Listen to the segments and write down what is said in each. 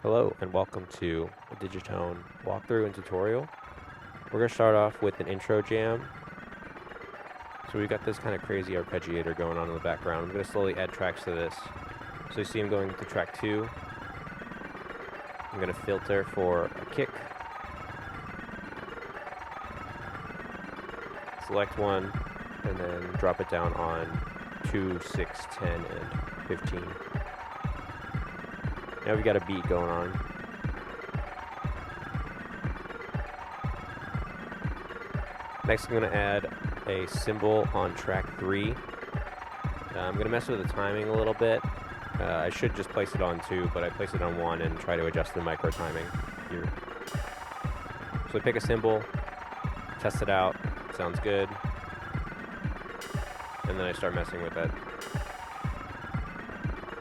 Hello and welcome to a Digitone walkthrough and tutorial. We're going to start off with an intro jam. So we've got this kind of crazy arpeggiator going on in the background. I'm going to slowly add tracks to this. So you see I'm going to track 2. I'm going to filter for a kick. Select one and then drop it down on 2, 6, 10, and 15. Now we've got a beat going on. Next I'm going to add a cymbal on track 3. I'm going to mess with the timing a little bit. I should just place it on 2, but I place it on 1 and try to adjust the micro timing here. So I pick a cymbal, test it out, sounds good, and then I start messing with it.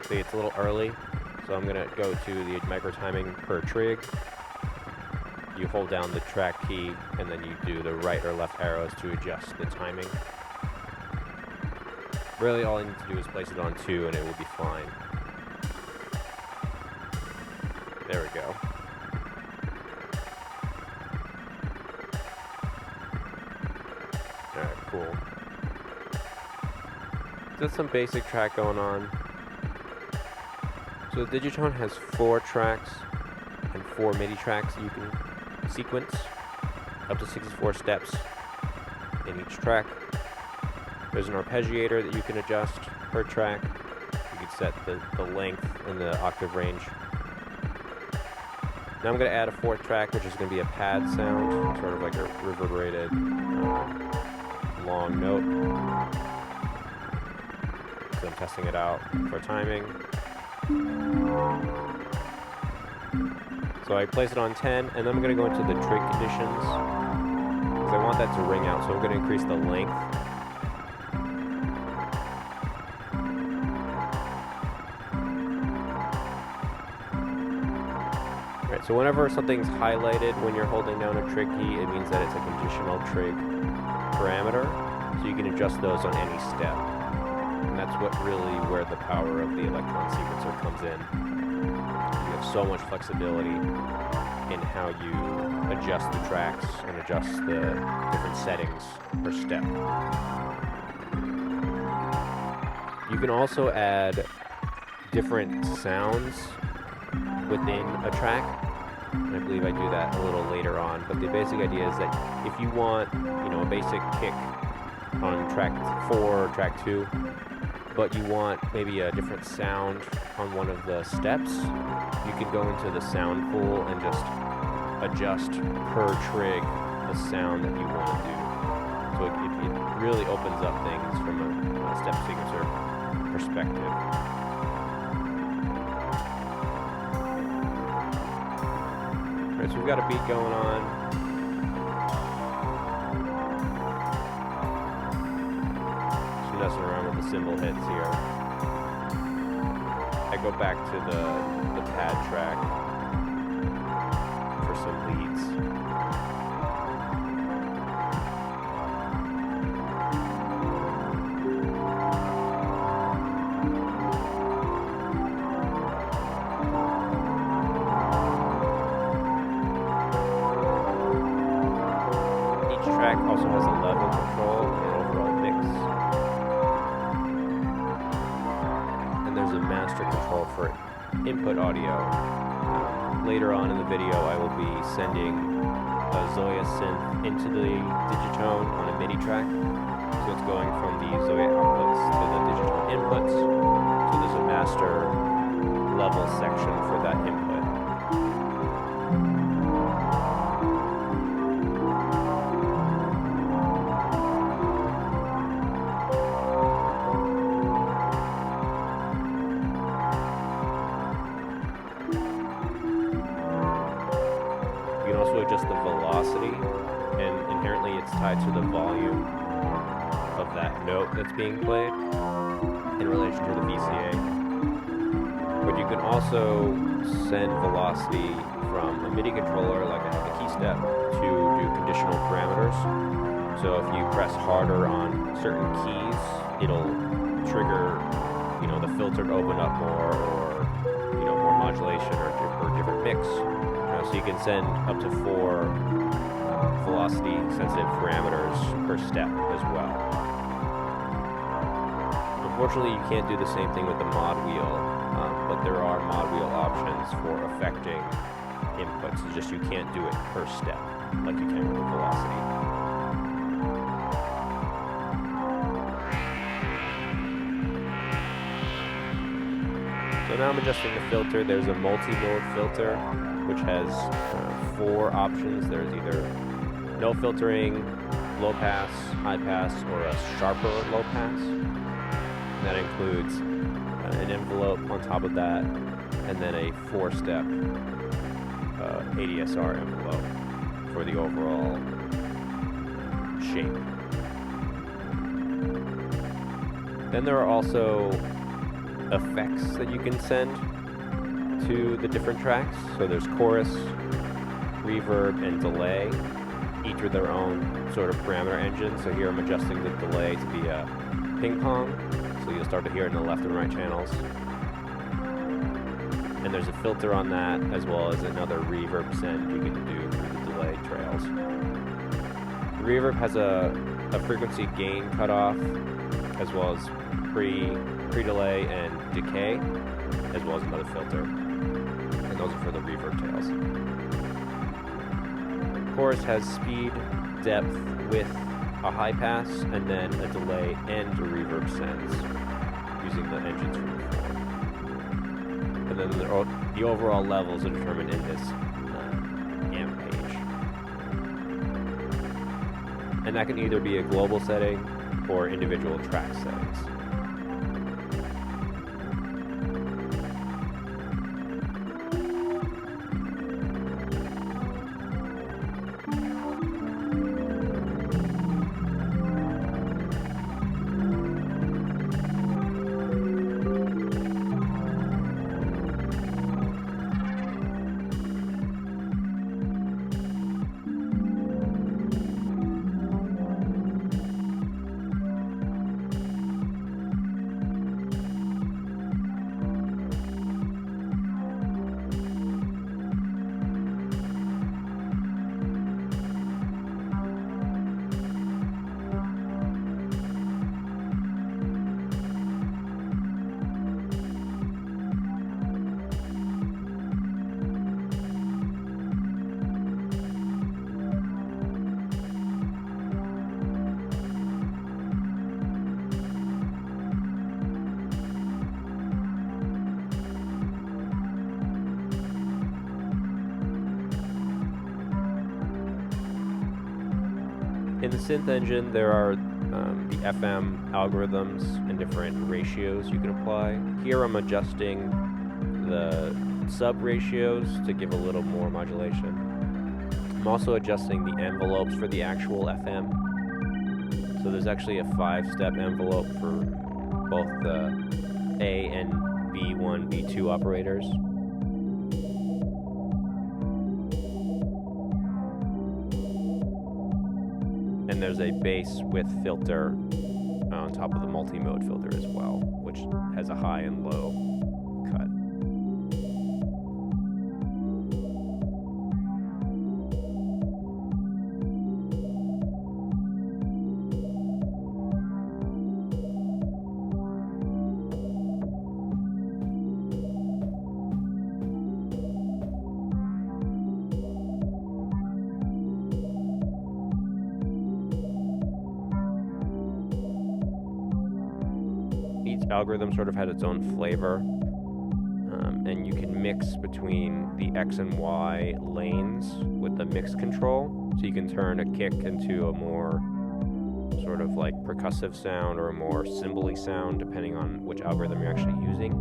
See, it's a little early. So I'm going to go to the micro timing per trig. You hold down the track key and then you do the right or left arrows to adjust the timing. Really all I need to do is place it on 2 and it will be fine. There we go. Alright, cool. Just some basic track going on. So the Digitone has 4 tracks and 4 MIDI tracks you can sequence, up to 64 steps in each track. There's an arpeggiator that you can adjust per track. You can set the length and the octave range. Now I'm going to add a 4th track, which is going to be a pad sound, sort of like a reverberated long note. So I'm testing it out for timing. So I place it on 10, and then I'm going to go into the trig conditions, because I want that to ring out, so I'm going to increase the length. Alright, so whenever something's highlighted when you're holding down a trig key, it means that it's a conditional trig parameter, so you can adjust those on any step. And that's really where the power of the Elektron sequencer comes in. You have so much flexibility in how you adjust the tracks and adjust the different settings per step. You can also add different sounds within a track. And I believe I do that a little later on, but the basic idea is that if you want, a basic kick on track 4 or track 2, but you want maybe a different sound on one of the steps, you can go into the sound pool and just adjust per trig the sound that you want to do. So it really opens up things from a step sequencer perspective. Alright, so we've got a beat going on. Messing around with the cymbal hits here. I go back to the pad track for some leads. Each track also has a level control and overall mix. There's a master control for input audio. Later on in the video, I will be sending a ZOIA synth into the Digitone on a MIDI track. So it's going from the ZOIA outputs to the Digitone inputs. So there's a master level section for that input. You can also adjust the velocity, and inherently it's tied to the volume of that note that's being played in relation to the VCA. But you can also send velocity from a MIDI controller, like I have the key step, to do conditional parameters. So if you press harder on certain keys, it'll trigger, the filter to open up more, or, more modulation or different mix. So you can send up to 4 velocity sensitive parameters per step as well. Unfortunately, you can't do the same thing with the mod wheel, but there are mod wheel options for affecting inputs. It's just you can't do it per step like you can with the velocity. So now I'm adjusting the filter. There's a multi-mode filter, which has 4 options. There's either no filtering, low pass, high pass, or a sharper low pass. And that includes an envelope on top of that, and then a 4-step ADSR envelope for the overall shape. Then there are also effects that you can send to the different tracks. So there's chorus, reverb, and delay, each with their own sort of parameter engine. So here I'm adjusting the delay to be a ping pong, so you'll start to hear it in the left and right channels. And there's a filter on that, as well as another reverb send you can do through the delay trails. The reverb has a frequency gain cutoff, as well as pre-delay and decay, as well as another filter. And those are for the reverb tails. Chorus has speed, depth, width, a high pass, and then a delay and a reverb sends using the engines from before. And then the overall levels are determined in this amp page. And that can either be a global setting or individual track settings. In the synth engine, there are the FM algorithms and different ratios you can apply. Here I'm adjusting the sub ratios to give a little more modulation. I'm also adjusting the envelopes for the actual FM. So there's actually a 5-step envelope for both the A and B1, B2 operators. And there's a bass width filter on top of the multi-mode filter as well, which has a high and low cut. Algorithm sort of has its own flavor, and you can mix between the X and Y lanes with the mix control, so you can turn a kick into a more sort of like percussive sound or a more cymbal-y sound depending on which algorithm you're actually using.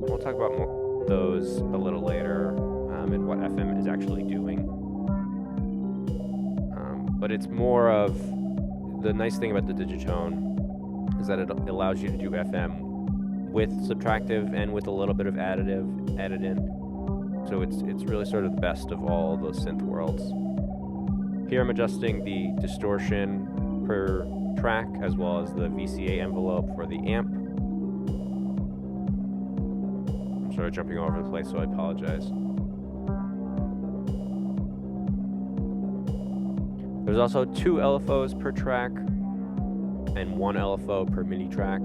We'll talk about those a little later and what FM is actually doing, but it's more of the nice thing about the Digitone is that it allows you to do FM with subtractive and with a little bit of additive added in. So it's really sort of the best of all those synth worlds. Here I'm adjusting the distortion per track as well as the VCA envelope for the amp. I'm sort of jumping all over the place, so I apologize. There's also 2 LFOs per track and 1 LFO per MIDI track.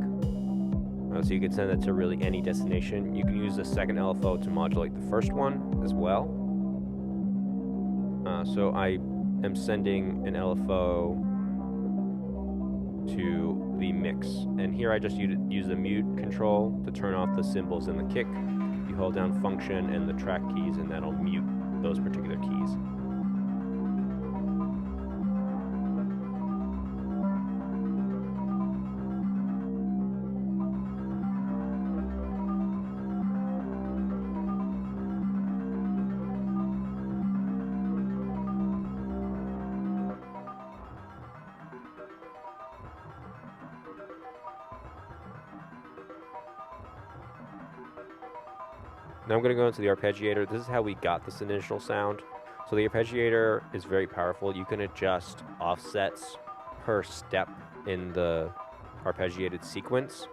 So you can send that to really any destination. You can use the second LFO to modulate the first one as well. So I am sending an LFO to the mix. And here I just use the mute control to turn off the cymbals and the kick. You hold down function and the track keys, and that'll mute those particular keys. Now I'm going to go into the arpeggiator. This is how we got this initial sound. So the arpeggiator is very powerful. You can adjust offsets per step in the arpeggiated sequence.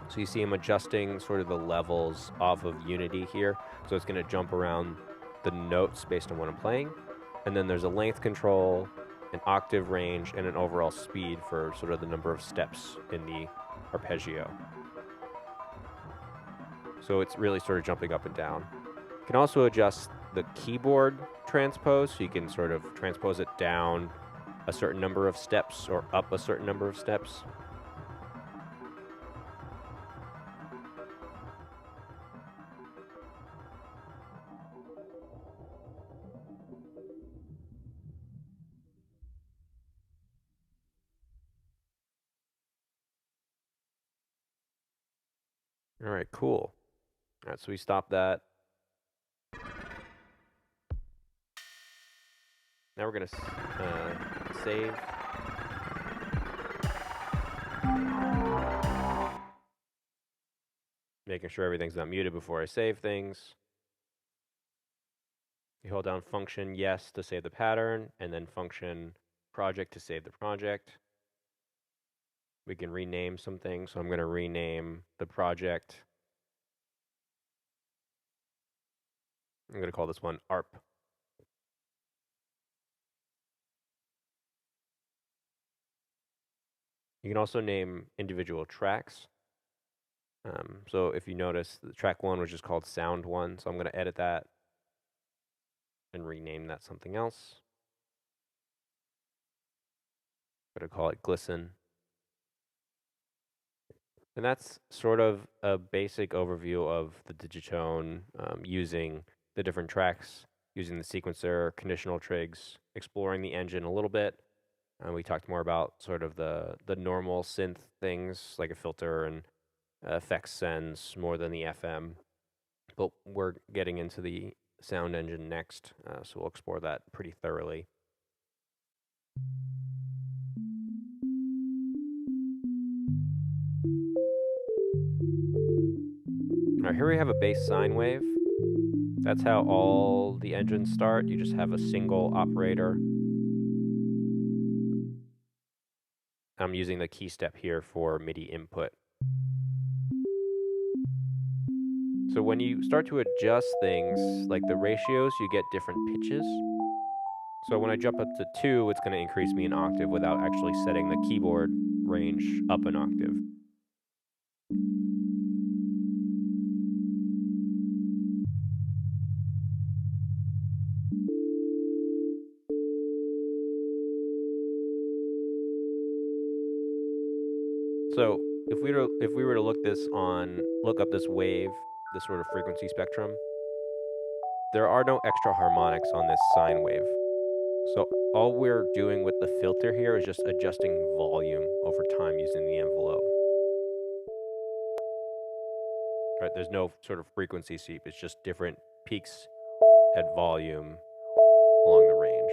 So you see I'm adjusting sort of the levels off of unity here. So it's going to jump around the notes based on what I'm playing. And then there's a length control, an octave range, and an overall speed for sort of the number of steps in the arpeggio. So it's really sort of jumping up and down. You can also adjust the keyboard transpose, so you can sort of transpose it down a certain number of steps or up a certain number of steps. All right, cool. All right, so we stop that. Now we're going to save. Making sure everything's not muted before I save things. You hold down function yes to save the pattern, and then function project to save the project. We can rename some things, so I'm going to rename the project. I'm going to call this one ARP. You can also name individual tracks. So if you notice, the track 1 was just called sound 1, so I'm going to edit that and rename that something else. I'm going to call it Glisten. And that's sort of a basic overview of the Digitone, using the different tracks, using the sequencer, conditional trigs, exploring the engine a little bit. We talked more about sort of the normal synth things like a filter and effects sends more than the FM. But we're getting into the sound engine next, so we'll explore that pretty thoroughly. All right, here we have a bass sine wave. That's how all the engines start. You just have a single operator. I'm using the key step here for MIDI input. So when you start to adjust things like the ratios, you get different pitches. So when I jump up to 2, it's going to increase me an octave without actually setting the keyboard range up an octave. So if we were to look up this wave, this sort of frequency spectrum, there are no extra harmonics on this sine wave. So all we're doing with the filter here is just adjusting volume over time using the envelope. Right, there's no sort of frequency sweep, it's just different peaks at volume along the range.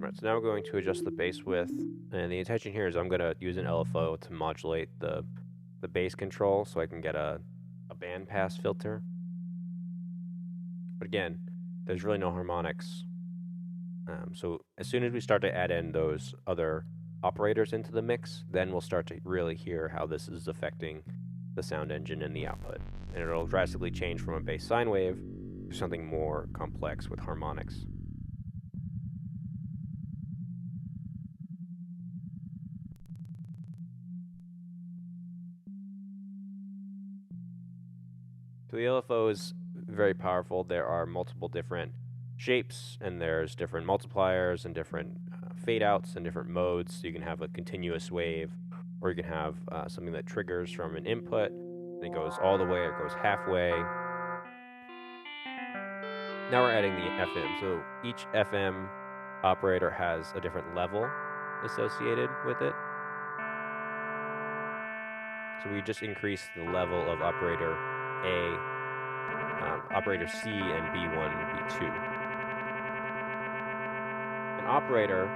Right, so now we're going to adjust the bass width, and the intention here is I'm going to use an LFO to modulate the bass control so I can get a bandpass filter. But again, there's really no harmonics. So as soon as we start to add in those other operators into the mix, then we'll start to really hear how this is affecting the sound engine and the output. And it'll drastically change from a bass sine wave to something more complex with harmonics. So the LFO is very powerful. There are multiple different shapes, and there's different multipliers and different fade outs and different modes. So you can have a continuous wave, or you can have something that triggers from an input, and it goes all the way, or it goes halfway. Now we're adding the FM. So each FM operator has a different level associated with it. So we just increase the level of operator A, operator C, and B1 and B2. An operator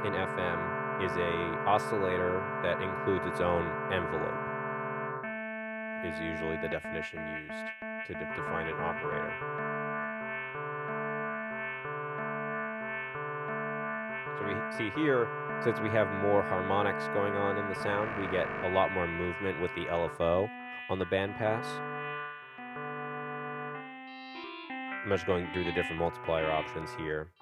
in FM is a oscillator that includes its own envelope, is usually the definition used to define an operator. So we see here, since we have more harmonics going on in the sound, we get a lot more movement with the LFO on the bandpass. I'm just going through the different multiplier options here.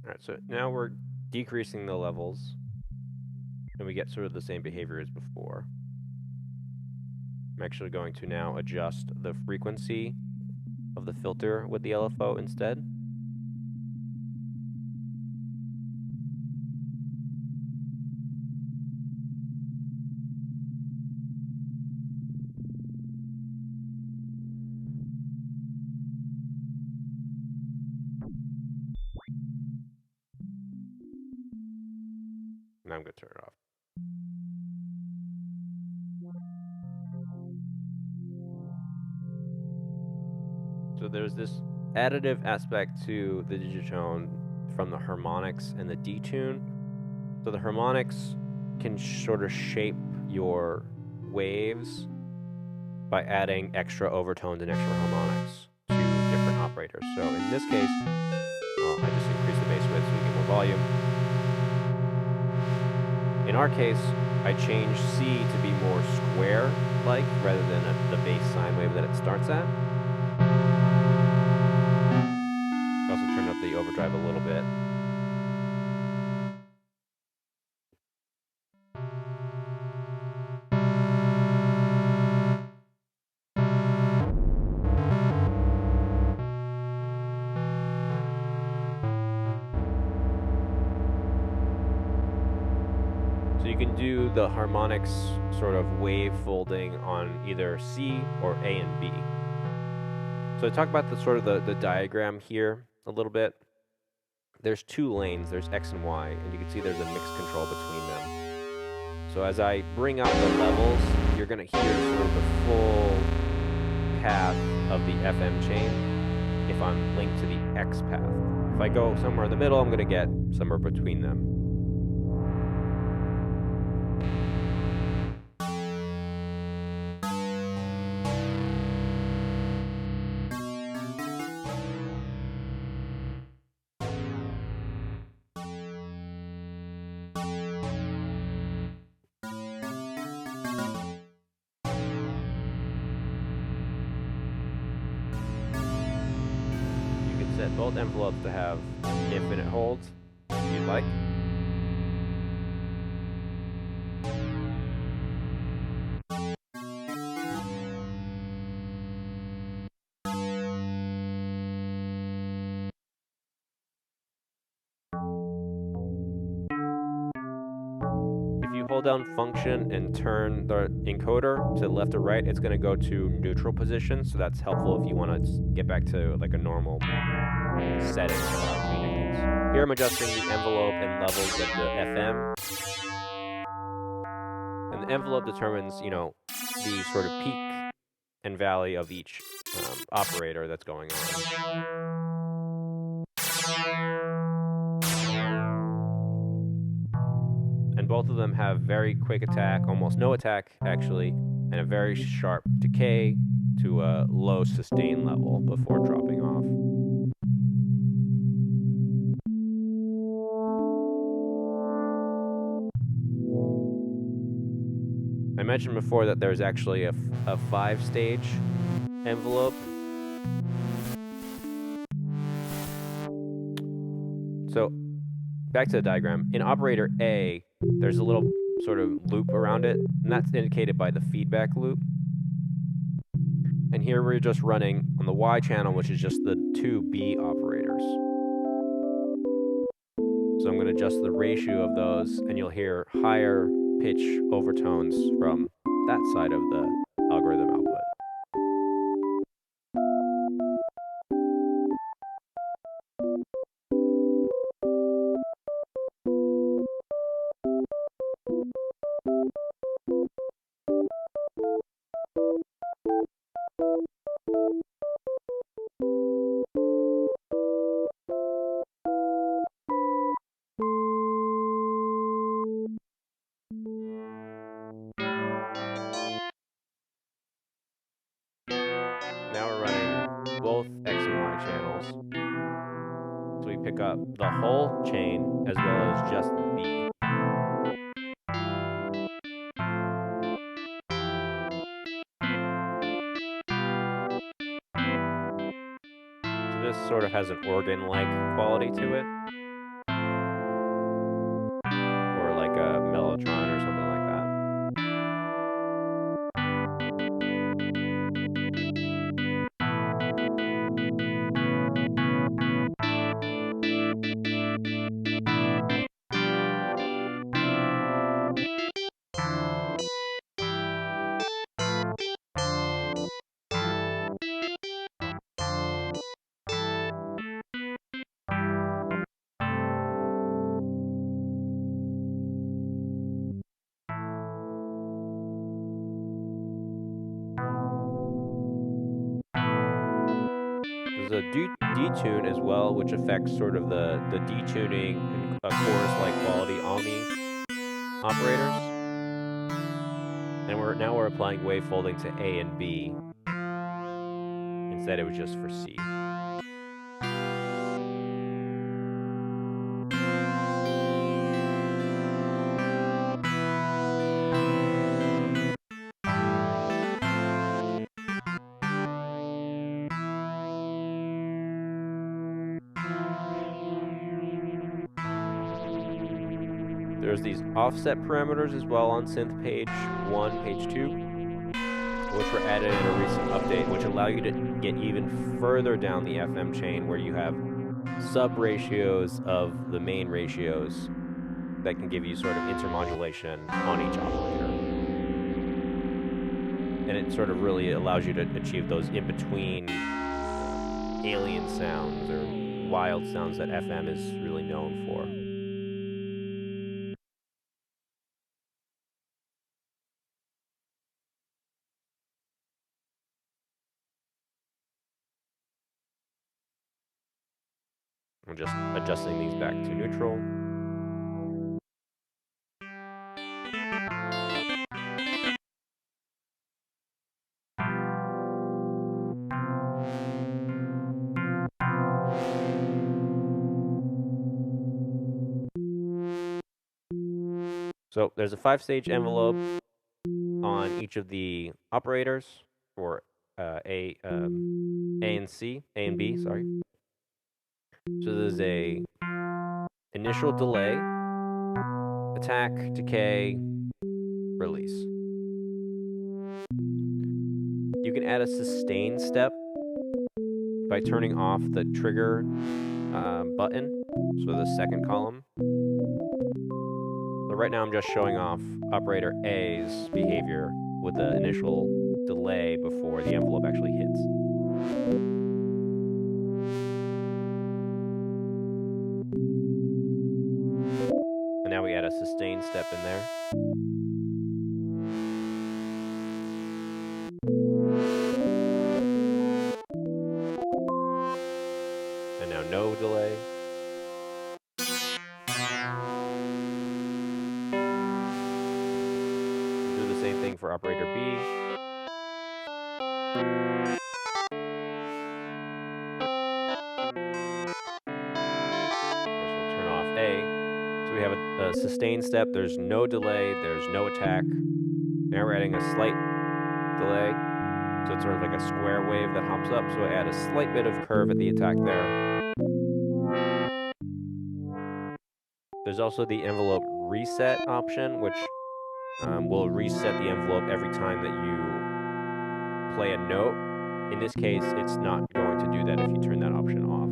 Alright, so now we're decreasing the levels, and we get sort of the same behavior as before. I'm actually going to now adjust the frequency of the filter with the LFO instead. Now I'm going to turn it off. So there's this additive aspect to the Digitone from the harmonics and the detune. So the harmonics can sort of shape your waves by adding extra overtones and extra harmonics to different operators. So in this case, I just increased the bass width so we get more volume. In our case, I changed C to be more square-like rather than the bass sine wave that it starts at. I also turned up the overdrive a little bit. So you can do the harmonics sort of wave folding on either C or A and B. So I talk about the sort of the diagram here a little bit. There's two lanes, there's X and Y, and you can see there's a mixed control between them. So as I bring up the levels, you're going to hear sort of the full path of the FM chain if I'm linked to the X path. If I go somewhere in the middle, I'm going to get somewhere between them. Set both envelopes to have infinite holds if you'd like. hold down function and turn the encoder to left or right, it's going to go to neutral position. So that's helpful if you want to get back to like a normal setting without changing things. Here I'm adjusting the envelope and levels of the FM. And the envelope determines, you know, the sort of peak and valley of each operator that's going on. And both of them have very quick attack, almost no attack actually, and a very sharp decay to a low sustain level before dropping off. I mentioned before that there's actually a 5-stage envelope. So back to the diagram. In operator A, there's a little sort of loop around it, and that's indicated by the feedback loop. And here we're just running on the Y channel, which is just the 2 B operators. So I'm going to adjust the ratio of those, and you'll hear higher pitch overtones from that side of the algorithm output. Now we're running both X and Y channels. So we pick up the whole chain as well as just B. So this sort of has an organ-like quality to it. Or like a mellotron or something like that. There's a detune as well, which affects sort of the detuning and a chorus-like quality on the operators. And now we're applying wave folding to A and B. Instead, it was just for C. There's these offset parameters as well on synth page 1, page 2, which were added in a recent update, which allow you to get even further down the FM chain where you have sub-ratios of the main ratios that can give you sort of intermodulation on each operator. And it sort of really allows you to achieve those in-between alien sounds or wild sounds that FM is really known for. I'm just adjusting these back to neutral. So there's a 5-stage envelope on each of the operators for A and C, A and B, sorry. So there's a initial delay, attack, decay, release. You can add a sustain step by turning off the trigger button, so the second column. The But right now I'm just showing off operator A's behavior with the initial delay before the envelope actually hits. And now we add a sustain step in there. And now no delay. Do the same thing for operator B. Turn off A. So we have a sustain step, there's no delay, there's no attack. Now we're adding a slight delay. So it's sort of like a square wave that hops up. So I add a slight bit of curve at the attack there. There's also the envelope reset option, which will reset the envelope every time that you play a note. In this case, it's not going to do that if you turn that option off.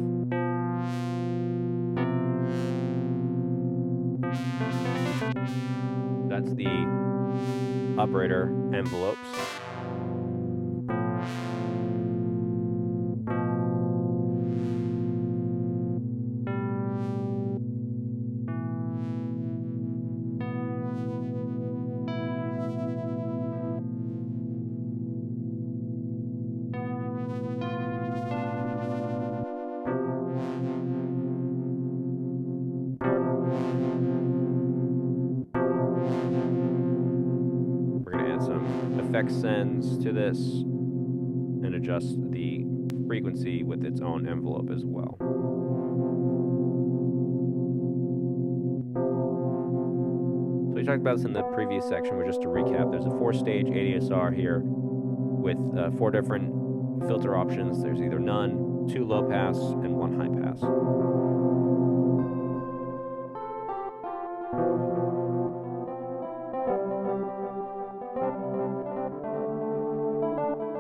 That's the operator envelopes. Effect sends to this and adjust the frequency with its own envelope as well. So we talked about this in the previous section, but just to recap, there's a 4-stage ADSR here with 4 different filter options. There's either none, 2 low pass, and 1 high pass.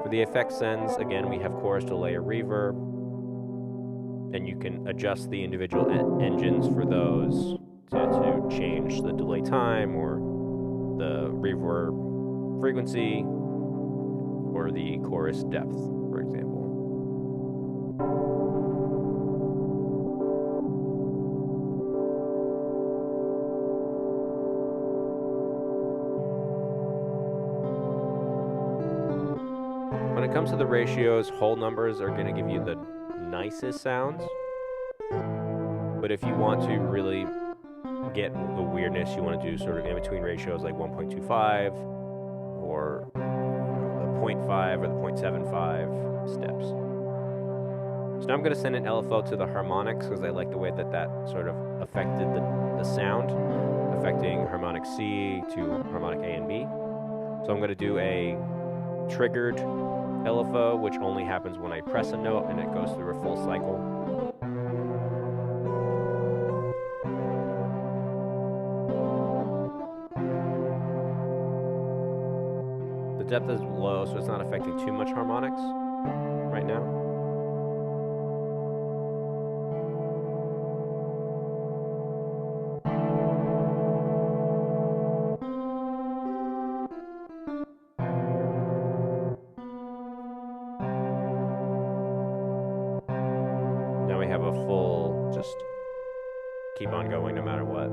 For the effect sends, again, we have chorus, delay, or reverb, and you can adjust the individual engines for those to change the delay time or the reverb frequency or the chorus depth, for example. When it comes to the ratios, whole numbers are going to give you the nicest sounds. But if you want to really get the weirdness, you want to do sort of in between ratios like 1.25 or the 0.5 or the 0.75 steps. So now I'm going to send an LFO to the harmonics because I like the way that that sort of affected the sound, affecting harmonic C to harmonic A and B. So I'm going to do a triggered LFO, which only happens when I press a note and it goes through a full cycle. The depth is low, so it's not affecting too much harmonics right now. Now we have a full, just keep on going no matter what.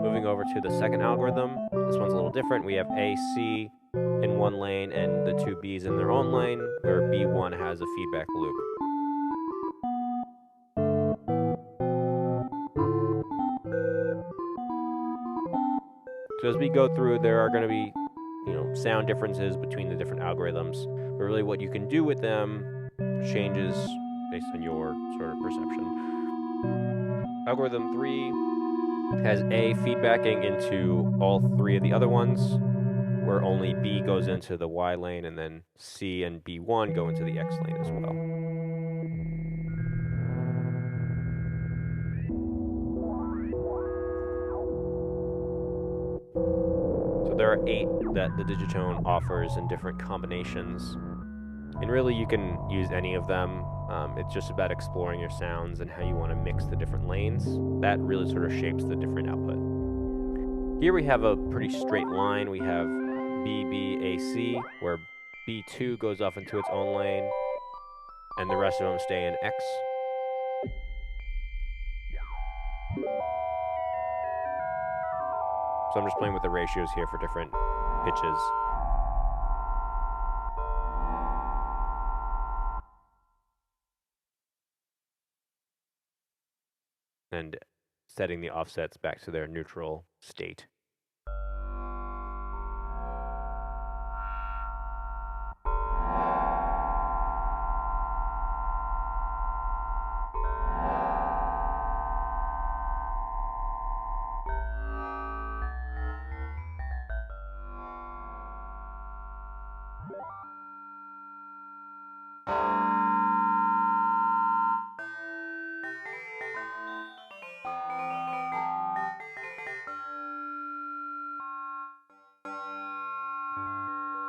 Moving over to the second algorithm, this one's a little different. We have A, C in one lane and the 2 Bs in their own lane, where B1 has a feedback loop. So as we go through, there are going to be, sound differences between the different algorithms, but really what you can do with them changes based on your sort of perception. Algorithm 3 has A feedbacking into all 3 of the other ones, where only B goes into the Y lane, and then C and B1 go into the X lane as well. So there are 8 that the Digitone offers in different combinations. And really, you can use any of them. It's just about exploring your sounds and how you want to mix the different lanes. That really sort of shapes the different output. Here we have a pretty straight line. We have B, B, A, C, where B2 goes off into its own lane, and the rest of them stay in X. So I'm just playing with the ratios here for different pitches. And setting the offsets back to their neutral state.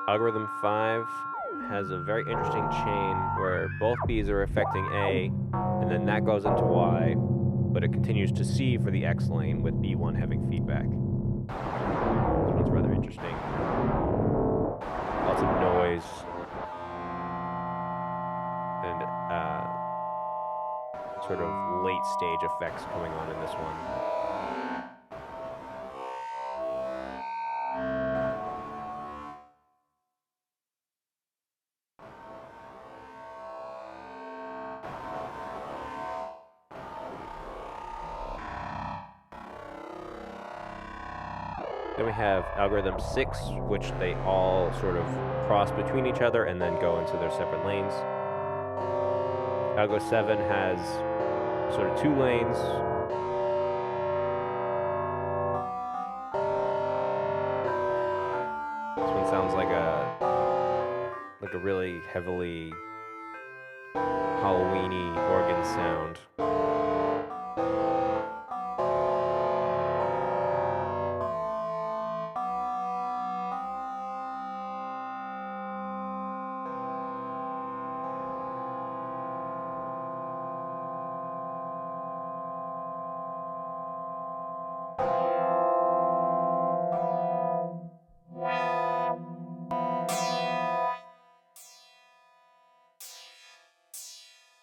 Algorithm 5 has a very interesting chain where both B's are affecting A, and then that goes into Y, but it continues to C for the X lane with B1 having feedback. This one's rather interesting. Lots of noise. And sort of late stage effects going on in this one. Then we have algorithm 6, which they all sort of cross between each other and then go into their separate lanes. Algo 7 has sort of 2 lanes. This one sounds like a really heavily Halloween-y organ sound.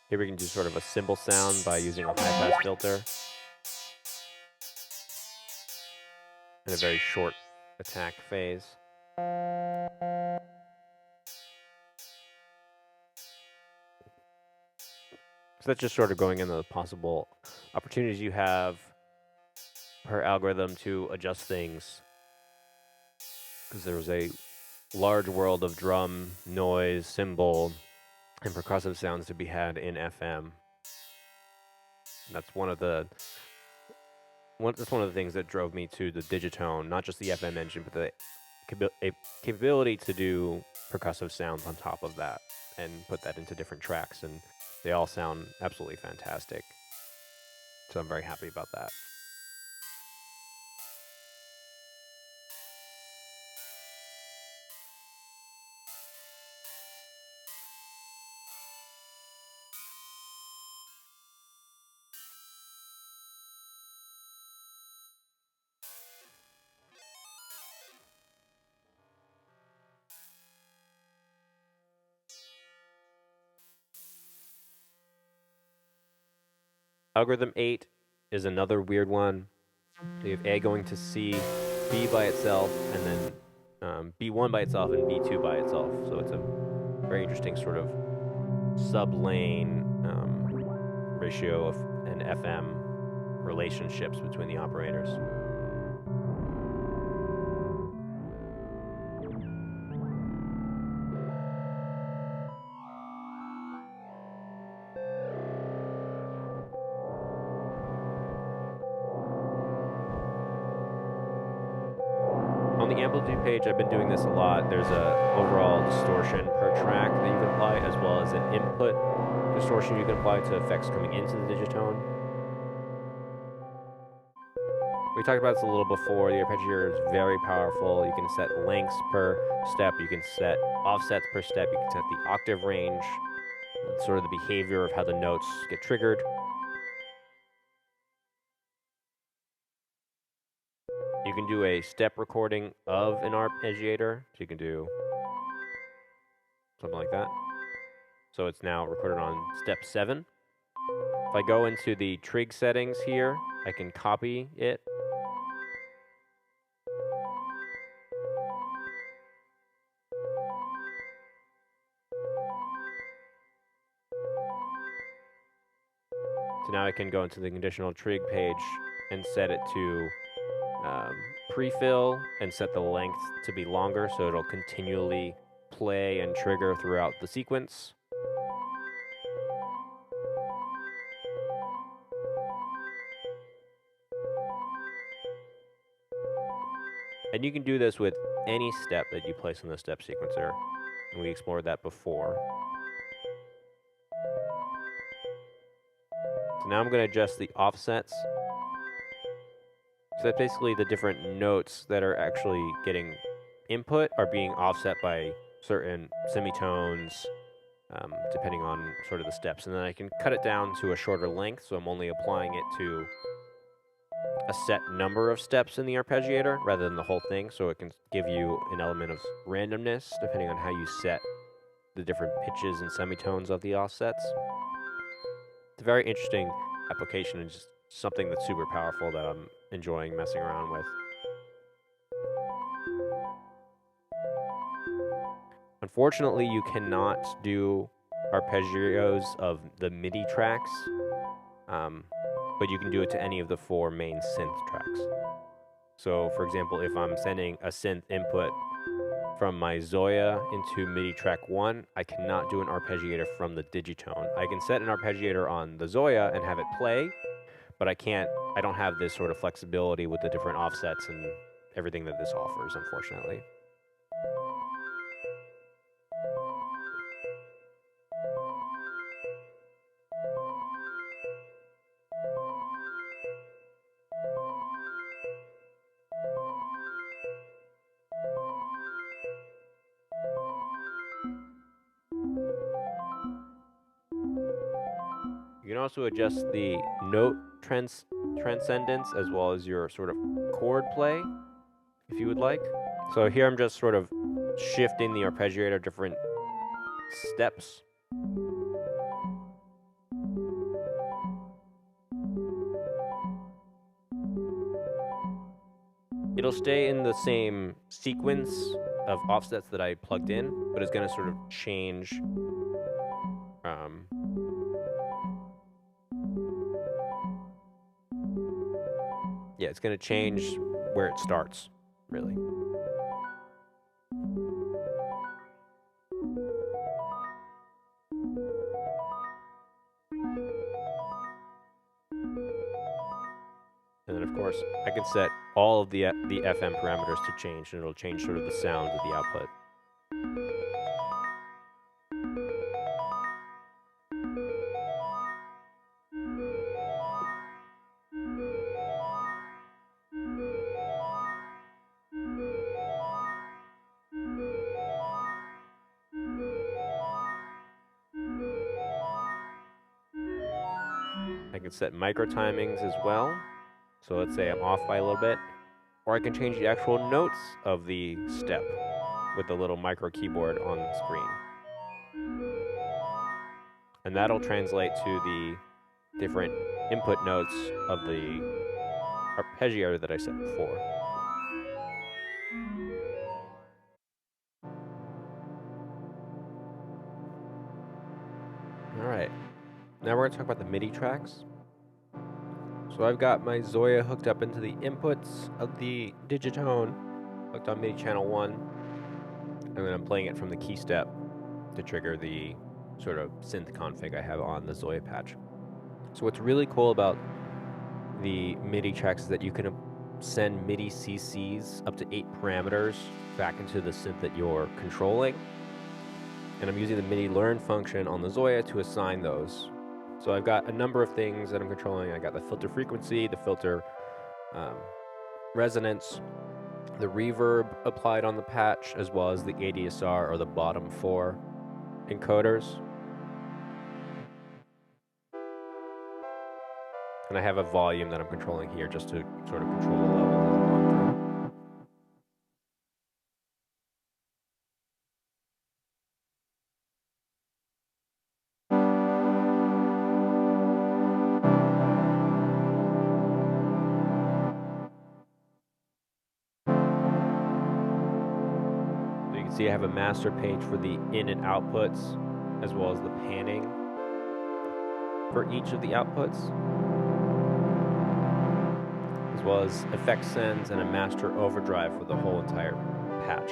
Here we can do sort of a cymbal sound by using a high-pass filter and a very short attack phase. So that's just sort of going into the possible opportunities you have per algorithm to adjust things, because there was a large world of drum, noise, cymbal, and percussive sounds to be had in FM. And that's one of the things that drove me to the Digitone, not just the FM engine, but the capability to do percussive sounds on top of that and put that into different tracks, and they all sound absolutely fantastic. So I'm very happy about that. Algorithm 8 is another weird one. So you have A going to C, B by itself, and then B1 by itself and B2 by itself. So it's a very interesting sort of sub-lane ratio of and FM relationships between the operators. the amplitude page, I've been doing this a lot. There's a overall distortion per track that you can apply, as well as an input distortion you can apply to effects coming into the Digitone. We talked about this a little before. The arpeggiator is very powerful. You can set lengths per step. You can set offsets per step. You can set the octave range, sort of the behavior of how the notes get triggered. You can do a step recording of an arpeggiator. So you can do something like that. So it's now recorded on step 7. If I go into the trig settings here, I can copy it. So now I can go into the conditional trig page and set it to pre-fill and set the length to be longer so it'll continually play and trigger throughout the sequence. And you can do this with any step that you place in the step sequencer, and we explored that before. So now I'm going to adjust the offsets. So that's basically the different notes that are actually getting input are being offset by certain semitones, depending on sort of the steps. And then I can cut it down to a shorter length, so I'm only applying it to a set number of steps in the arpeggiator rather than the whole thing, so it can give you an element of randomness depending on how you set the different pitches and semitones of the offsets. It's a very interesting application and just something that's super powerful that I'm enjoying messing around with. Unfortunately, you cannot do arpeggios of the MIDI tracks, but you can do it to any of the 4 main synth tracks. So, for example, if I'm sending a synth input from my ZOIA into MIDI track 1, I cannot do an arpeggiator from the Digitone. I can set an arpeggiator on the ZOIA and have it play, but I don't have this sort of flexibility with the different offsets and everything that this offers, unfortunately. You can also adjust the note transcendence as well as your sort of chord play, if you would like. So here I'm just sort of shifting the arpeggiator different steps. It'll stay in the same sequence of offsets that I plugged in, but it's going to sort of change. Yeah, it's going to change where it starts, really. And then, of course, I can set all of the FM parameters to change, and it'll change sort of the sound of the output. I can set micro timings as well. So let's say I'm off by a little bit. Or I can change the actual notes of the step with the little micro keyboard on the screen. And that'll translate to the different input notes of the arpeggiator that I set before. Alright, now we're going to talk about the MIDI tracks. So I've got my ZOIA hooked up into the inputs of the Digitone, hooked on MIDI channel 1, and then I'm playing it from the key step to trigger the sort of synth config I have on the ZOIA patch. So what's really cool about the MIDI tracks is that you can send MIDI CCs up to 8 parameters back into the synth that you're controlling. And I'm using the MIDI learn function on the ZOIA to assign those. So I've got a number of things that I'm controlling. I got the filter frequency, the filter resonance, the reverb applied on the patch, as well as the ADSR, or the bottom 4 encoders. And I have a volume that I'm controlling here just to sort of control the levels as I'm going through. So you can see I have a master page for the in and outputs, as well as the panning for each of the outputs, as well as effect sends and a master overdrive for the whole entire patch.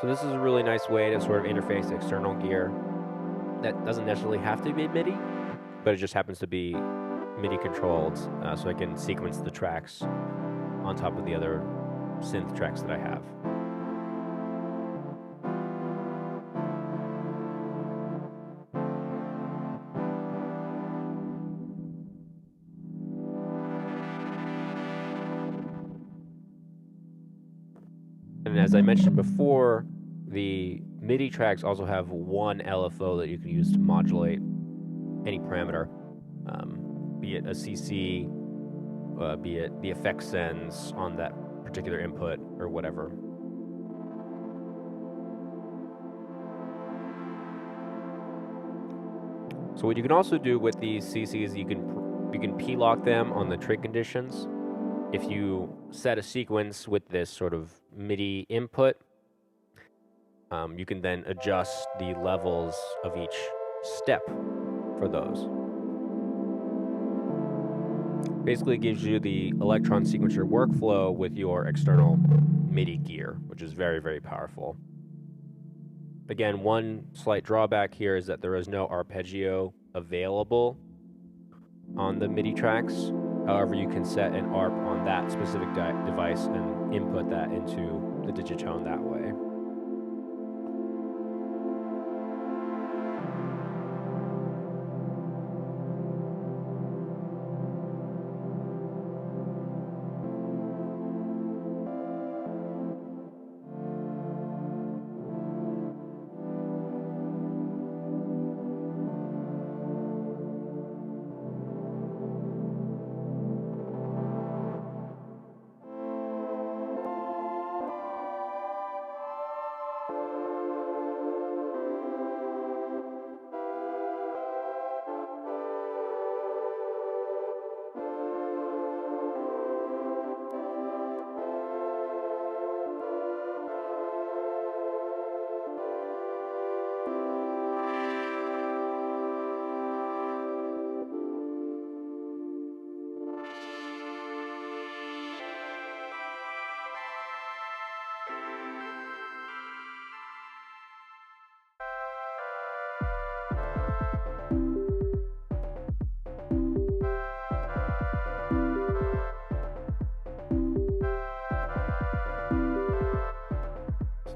So this is a really nice way to sort of interface external gear that doesn't necessarily have to be MIDI, but it just happens to be MIDI controlled, so I can sequence the tracks on top of the other synth tracks that I have. And as I mentioned before, the MIDI tracks also have one LFO that you can use to modulate any parameter, be it a CC, be it the effect sends on that particular input, or whatever. So what you can also do with these CCs, you can P-lock them on the trig conditions. If you set a sequence with this sort of MIDI input, you can then adjust the levels of each step for those. Basically, it gives you the Elektron sequencer workflow with your external MIDI gear, which is very, very powerful. Again, one slight drawback here is that there is no arpeggio available on the MIDI tracks. However, you can set an ARP on that specific device and input that into the Digitone that way.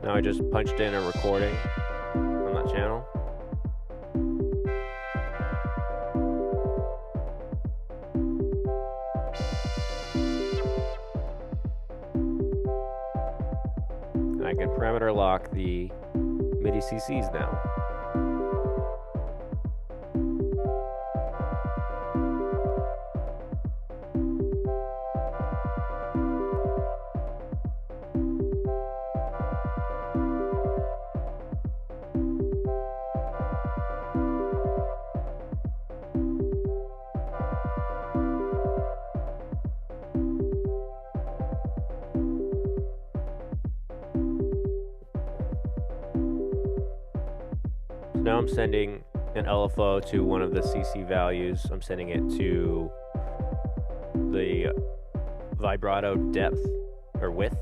Now I just punched in a recording on that channel. And I can parameter lock the MIDI CCs now. Now I'm sending an LFO to one of the CC values. I'm sending it to the vibrato depth or width.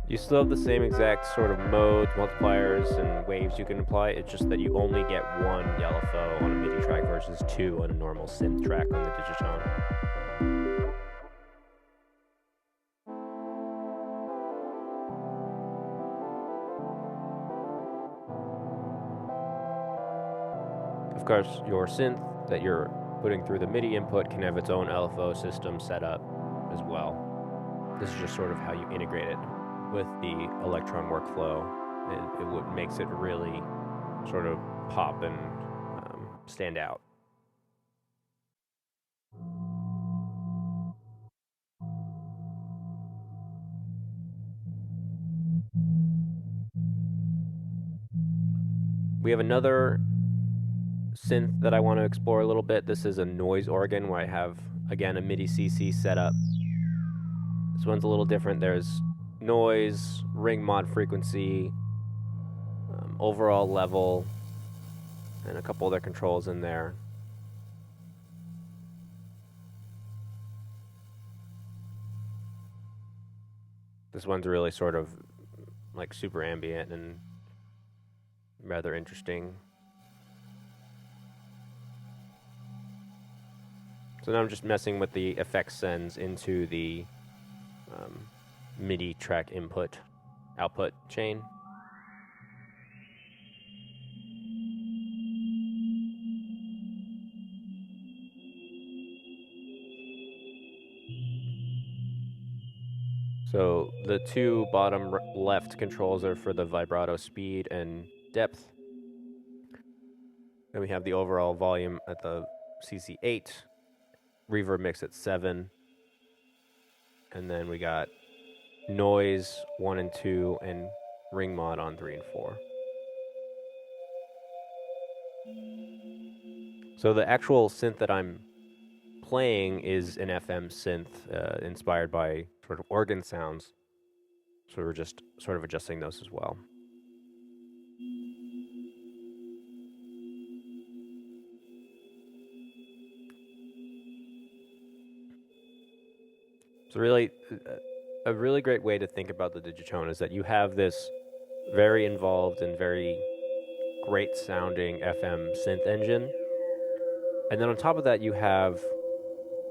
You still have the same exact sort of modes, multipliers, and waves you can apply. It's just that you only get one LFO on a MIDI track versus two on a normal synth track on the Digitone. Of course, your synth that you're putting through the MIDI input can have its own LFO system set up as well. This is just sort of how you integrate it with the Elektron workflow. It makes it really sort of pop and stand out. We have another synth that I want to explore a little bit. This is a noise organ where I have, again, a MIDI CC set up. This one's a little different. There's noise, ring mod frequency, overall level, and a couple other controls in there. This one's really sort of like super ambient and rather interesting. So now I'm just messing with the effects sends into the MIDI track output chain. So the two bottom left controls are for the vibrato speed and depth. Then we have the overall volume at the CC8, reverb mix at 7, and then we got noise 1 and 2, and ring mod on 3 and 4. So the actual synth that I'm playing is an FM synth inspired by sort of organ sounds. So we're just sort of adjusting those as well. So really, a really great way to think about the Digitone is that you have this very involved and very great sounding FM synth engine. And then on top of that, you have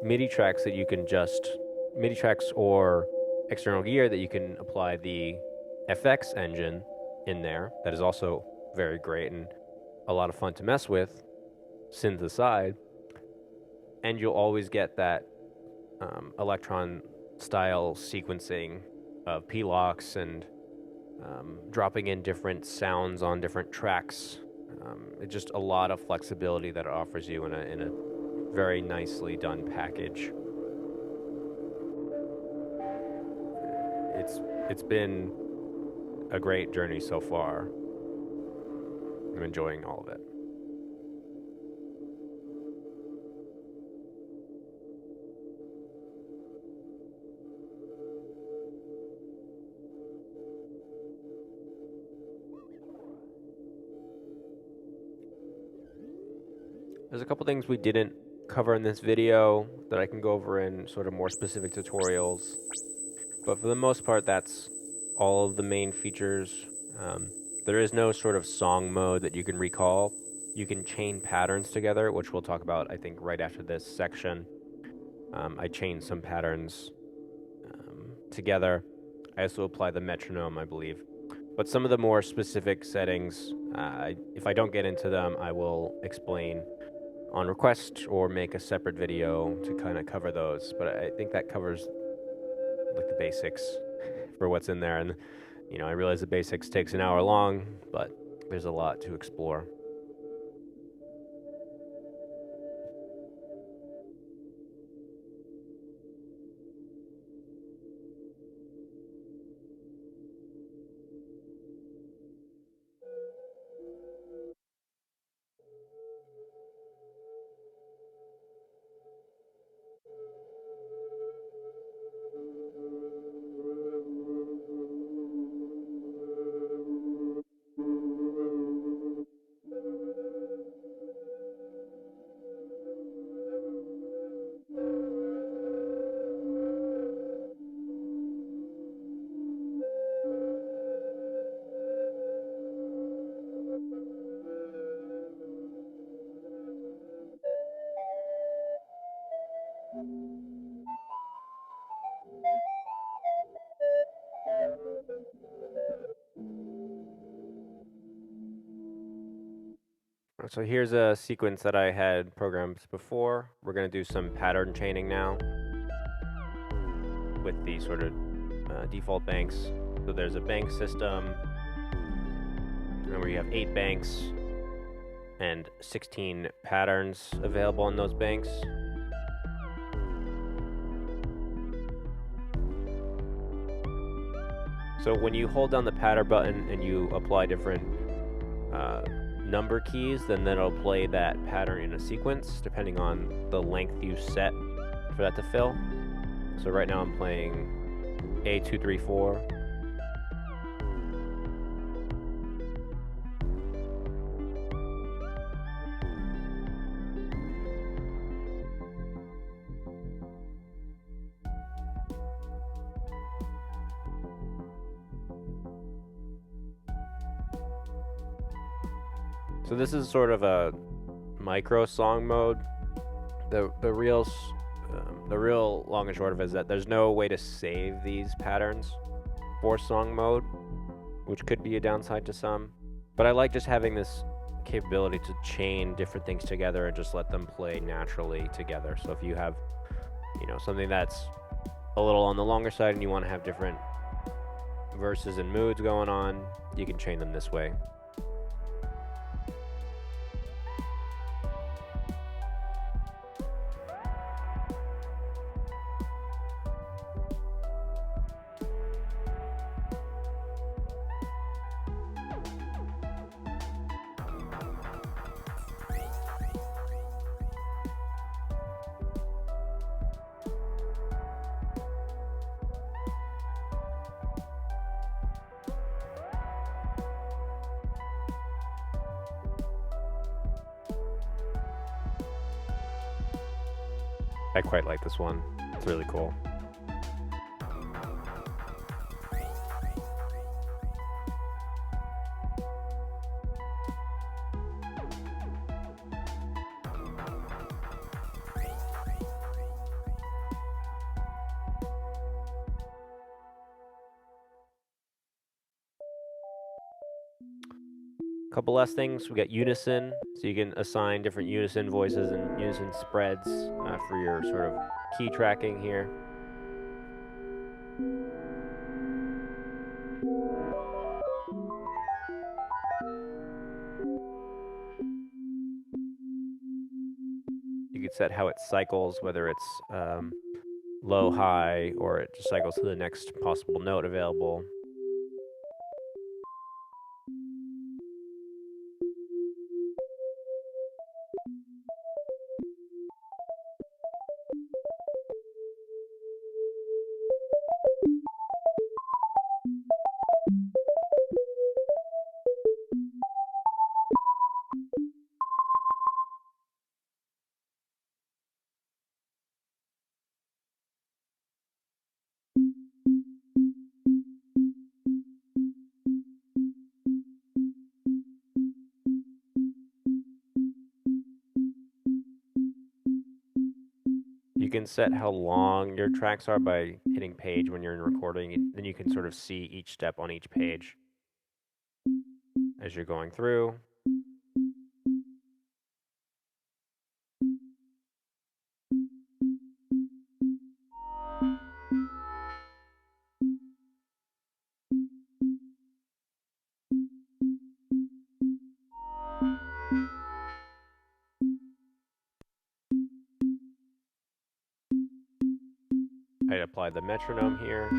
MIDI tracks that you can MIDI tracks or external gear that you can apply the FX engine in there. That is also very great and a lot of fun to mess with, synth aside. And you'll always get that Elektron style sequencing of P-locks and dropping in different sounds on different tracks. It's just a lot of flexibility that it offers you in a very nicely done package. It's been a great journey so far. I'm enjoying all of it. There's a couple things we didn't cover in this video that I can go over in sort of more specific tutorials. But for the most part, that's all of the main features. There is no sort of song mode that you can recall. You can chain patterns together, which we'll talk about, I think, right after this section. I chained some patterns together. I also apply the metronome, I believe. But some of the more specific settings, if I don't get into them, I will explain on request or make a separate video to kind of cover those. But I think that covers like the basics for what's in there. And, you know, I realize the basics takes an hour long, but there's a lot to explore. So here's a sequence that I had programmed before. We're going to do some pattern chaining now with the sort of default banks. So there's a bank system, and where you have 8 banks and 16 patterns available on those banks. So when you hold down the pattern button and you apply different number keys, then that'll play that pattern in a sequence depending on the length you set for that to fill. So right now I'm playing A234. So this is sort of a micro song mode. The real long and short of it is that there's no way to save these patterns for song mode, which could be a downside to some. But I like just having this capability to chain different things together and just let them play naturally together. So if you have, something that's a little on the longer side and you want to have different verses and moods going on, you can chain them this way. I quite like this one. It's really cool. Couple less things. We got unison, so you can assign different unison voices and unison spreads for your sort of key tracking here. You can set how it cycles, whether it's low, high, or it just cycles to the next possible note available. You can set how long your tracks are by hitting page when you're in recording. Then you can sort of see each step on each page as you're going through. I applied the metronome here.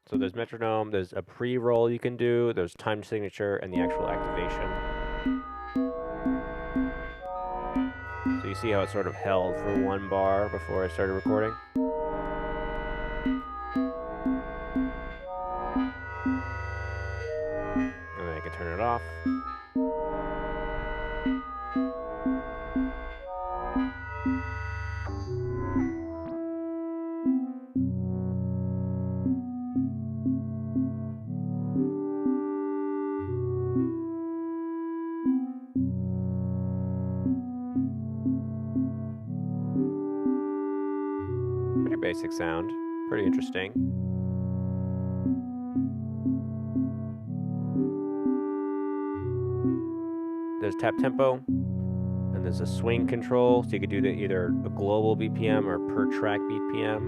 So there's metronome, there's a pre-roll you can do, there's time signature, and the actual activation. So you see how it sort of held for 1 bar before I started recording? And then I can turn it off. Pretty basic sound. Pretty interesting. There's tap tempo, and there's a swing control, so you could do either a global BPM or per track BPM.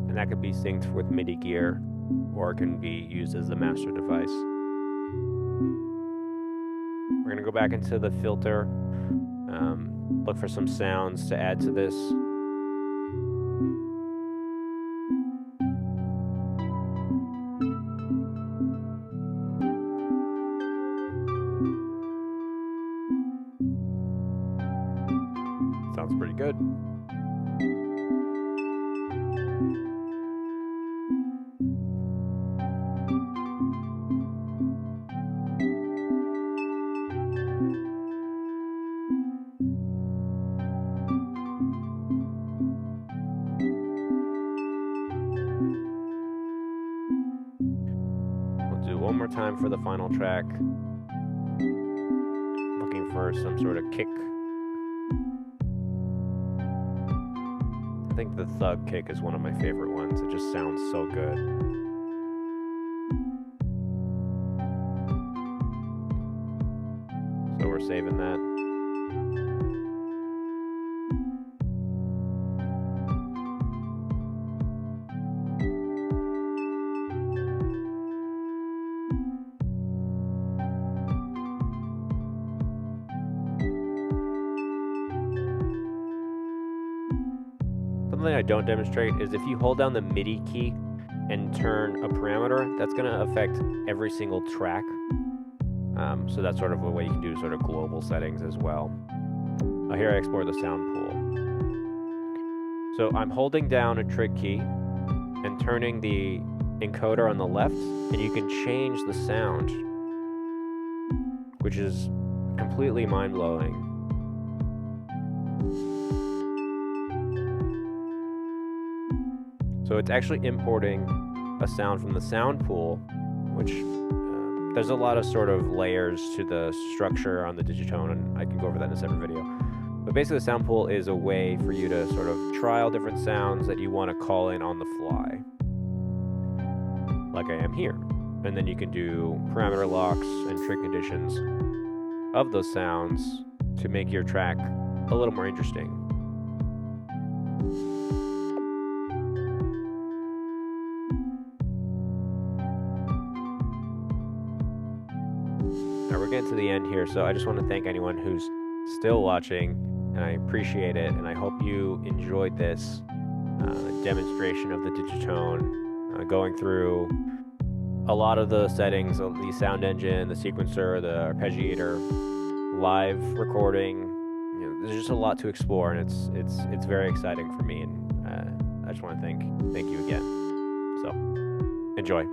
And that could be synced with MIDI gear, or it can be used as a master device. We're gonna go back into the filter, look for some sounds to add to this. Sounds pretty good. We'll do one more time for the final track. Looking for some sort of kick. I think the thug kick is one of my favorite ones. It just sounds so good. So we're saving that. Something I don't demonstrate is if you hold down the MIDI key and turn a parameter, that's going to affect every single track. So that's sort of a way you can do sort of global settings as well. Here I explore the sound pool. So I'm holding down a trig key and turning the encoder on the left, and you can change the sound, which is completely mind-blowing. So it's actually importing a sound from the sound pool, which there's a lot of sort of layers to the structure on the Digitone, and I can go over that in a separate video. But basically the sound pool is a way for you to sort of trial different sounds that you want to call in on the fly, like I am here. And then you can do parameter locks and trig conditions of those sounds to make your track a little more interesting. Now we're getting to the end here, so I just want to thank anyone who's still watching, and I appreciate it, and I hope you enjoyed this demonstration of the Digitone, going through a lot of the settings of the sound engine, the sequencer, the arpeggiator, live recording. You know, there's just a lot to explore, and it's very exciting for me, and I just want to thank you again. So enjoy.